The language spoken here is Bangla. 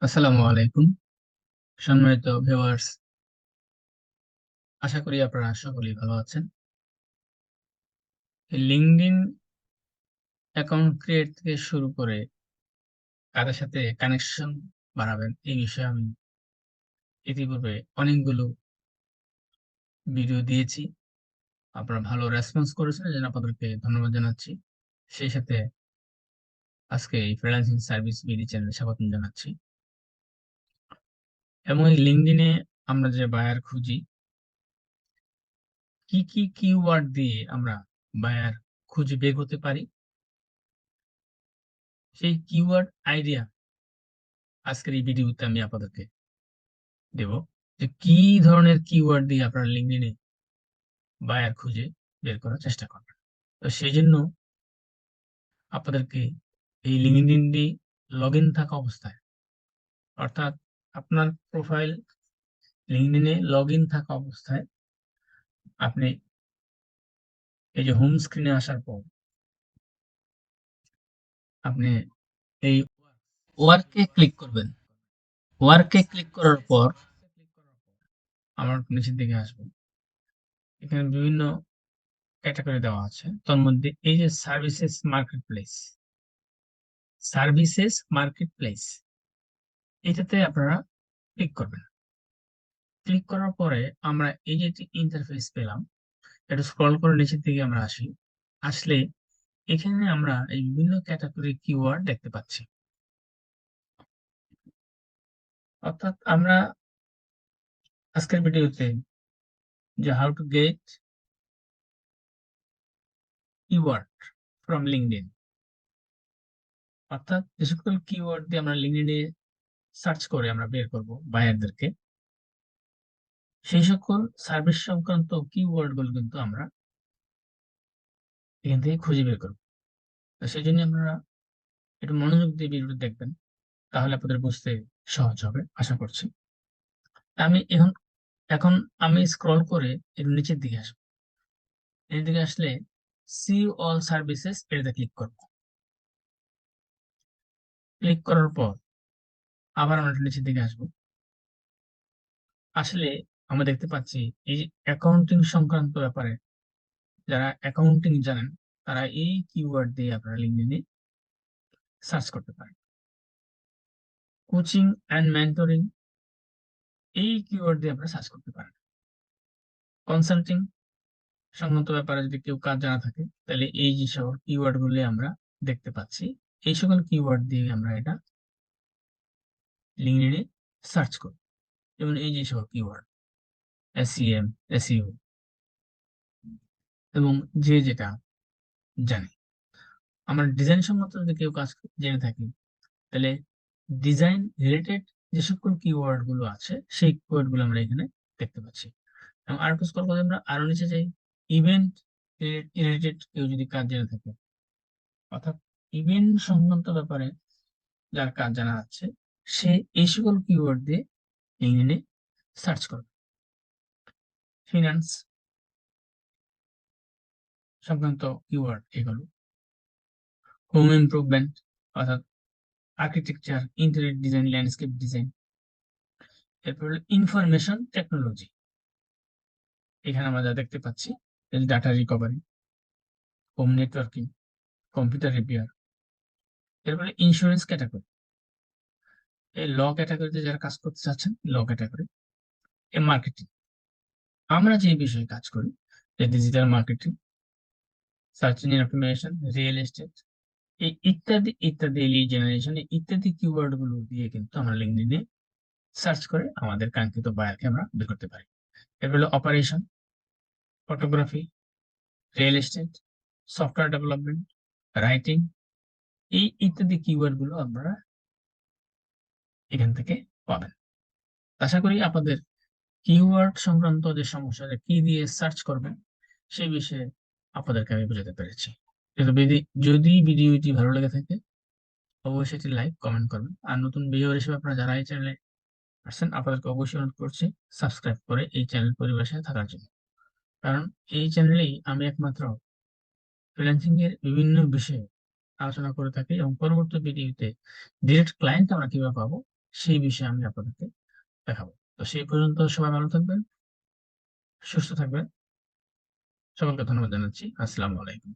আসসালামু আলাইকুম সম্মানিত ভিউয়ার্স, আশা করি আপনারা সকলেই ভালো আছেন। এই লিঙ্কডইন অ্যাকাউন্ট ক্রিয়েট থেকে শুরু করে কাদের সাথে কানেকশন বাড়াবেন এই বিষয়ে আমি ইতিপূর্বে অনেকগুলো ভিডিও দিয়েছি। আপনারা ভালো রেসপন্স করেছেন, এজন্য আপনাদেরকে ধন্যবাদ জানাচ্ছি। সেই সাথে আজকে এই ফ্রিল্যান্সিং সার্ভিস বিডি চ্যানেলে স্বাগতম জানাচ্ছি। এবং এই লিঙ্কডইনে আমরা যে বায়ার খুঁজি, কি কি কিওয়ার্ড দিয়ে আমরা বায়ার খুঁজে বের করতে পারি, সেই কিওয়ার্ড আইডিয়া আজকের এই ভিডিওতে আমি আপনাদেরকে দেব, যে কি ধরনের কিওয়ার্ড দিয়ে আপনারা লিঙ্কডইনে বায়ার খুঁজে বের করার চেষ্টা করবেন। তো সেই জন্য আপনাদেরকে এই লিঙ্কডইনে লগইন থাকা অবস্থায়, অর্থাৎ আপনার প্রোফাইল লিঙ্কডইনে লগইন থাকা অবস্থায় আপনি এই যে হোম স্ক্রিনে আসার পর আপনি এই ওয়ার্কে ক্লিক করবেন। ওয়ার্কে ক্লিক করার পর আমার নিচের দিকে আসবো। এখানে বিভিন্ন ক্যাটাগরি দেওয়া আছে। তার মধ্যে এই যে সার্ভিসেস মার্কেট প্লেস, এটাতে আপনারা ক্লিক করবেন। ক্লিক করার পরে আমরা এই যে একটি ইন্টারফেস পেলাম, একটু স্ক্রল করে নিচের দিকে আমরা আসি। আসলে এখানে আমরা এই বিভিন্ন ক্যাটাগরি কিওয়ার্ড দেখতে পাচ্ছি। অর্থাৎ আমরা আজকের ভিডিওতে যে how to get keyword from LinkedIn, অর্থাৎ যে সকল কিওয়ার্ড দিয়ে আমরা লিঙ্কডইনে সার্চ করে আমরা বের করব বায়ারদেরকে, সেই সকল সার্ভিস সংক্রান্ত কিওয়ার্ড গুলো কিন্তু আমরা এখান থেকে খুঁজে বের করব। তো সেই জন্য আপনারা একটু মনোযোগ দিয়ে ভিডিওটা দেখবেন, তাহলে আপনাদের বুঝতে সহজ হবে আশা করছি। আমি এখন এখন আমি স্ক্রল করে একটু নিচের দিকে আসবো। নিচের দিকে আসলে সি অল সার্ভিসেস এটাতে ক্লিক করব। ক্লিক করার পর আবার আমরা একটু নিচের দিকে আসবো। আসলে আমরা দেখতে পাচ্ছি এই যে অ্যাকাউন্টিং সংক্রান্ত ব্যাপারে যারা অ্যাকাউন্টিং জানেন, তারা এই কিওয়ার্ড দিয়ে আপনারা লিঙ্কডইনে সার্চ করতে পারেন। কোচিং অ্যান্ড মেন্টরিং, এই কিওয়ার্ড দিয়ে আপনারা সার্চ করতে পারেন। কনসাল্টিং সংক্রান্ত ব্যাপারে যদি কেউ কাজ জানা থাকে, তাহলে এই যে সকল কিওয়ার্ড গুলি আমরা দেখতে পাচ্ছি, এই সকল কিওয়ার্ড দিয়ে আমরা এটা লিঙ্কডইনে সার্চ করি। যেমন এই যে সকল কিওয়ার্ড এসইএম, এসইও এবং যে যেটা জানি। আমরা ডিজাইন সংক্রান্ত যদি কেউ কাজ জেনে থাকি, তাহলে ডিজাইন রিলেটেড যে সকল কিওয়ার্ড গুলো আছে, সেই কিওয়ার্ড গুলো আমরা এখানে দেখতে পাচ্ছি। এবং আরেকটু স্ক্রল করে আমরা আরো নিচে যাই, ইভেন্ট রিলেটেড কেউ যদি কাজ জেনে থাকে, অর্থাৎ ইভেন্ট সংক্রান্ত ব্যাপারে যার কাজ জানা আছে, সে এই সকল কিওয়ার্ড দিয়ে লিঙ্কডইনে সার্চ করবে। ফিনান্স সংক্রান্ত কিওয়ার্ড এগুলো। হোম ইমপ্রুভমেন্ট, অর্থাৎ architecture, interior design, landscape design. এরপর হলো ইনফরমেশন টেকনোলজি, এখানে আমরা যা দেখতে পাচ্ছি data recovery, home networking, computer repair. এরপরে ইন্স্যুরেন্স ক্যাটাগরি, এই ল ক্যাটাগরিতে যারা কাজ করতে চাচ্ছেন, ল ক্যাটাগরি। এ মার্কেটিং, আমরা যে বিষয়ে কাজ করি, যে digital marketing, search engine optimisation, real estate, এই ইত্যাদি ইত্যাদি, লিড জেনারেশন, ইত্যাদি কিওয়ার্ড গুলো দিয়ে কিন্তু আমরা লিঙ্কডইনে সার্চ করে আমাদের কাঙ্ক্ষিত বায়ারকে আমরা বের করতে পারি। এর হলো operation, photography, real estate, software development, writing, এই ইত্যাদি কিওয়ার্ড গুলো আপনারা এখান থেকে পাবেন। আশা করি আপনাদের কিওয়ার্ড সংক্রান্ত যে সমস্যা, কি দিয়ে সার্চ করবেন, সেই বিষয়ে আপনাদেরকে আমি বোঝাতে পেরেছি। যদি ভিডিওটি ভালো লেগে থাকে, অবশ্যই একটি লাইক কমেন্ট করবেন। আর নতুন ভিডিও হিসেবে আপনারা যারা এই চ্যানেলে আসছেন, আপনাদেরকে অবশ্যই অনুরোধ করছি সাবস্ক্রাইব করে এই চ্যানেল পরিবেশে থাকার জন্য। কারণ এই চ্যানেলেই আমি একমাত্র ফ্রিল্যান্সিং এর বিভিন্ন বিষয়ে আলোচনা করে থাকি, এবং পরবর্তী ভিডিওতে ডিরেক্ট ক্লায়েন্ট আমরা কিভাবে পাবো সেই বিষয়ে আমি আপনাদেরকে দেখাবো। তো সেই পর্যন্ত সবাই ভালো থাকবেন, সুস্থ থাকবেন। সকলকে ধন্যবাদ জানাচ্ছি। আসসালামু আলাইকুম।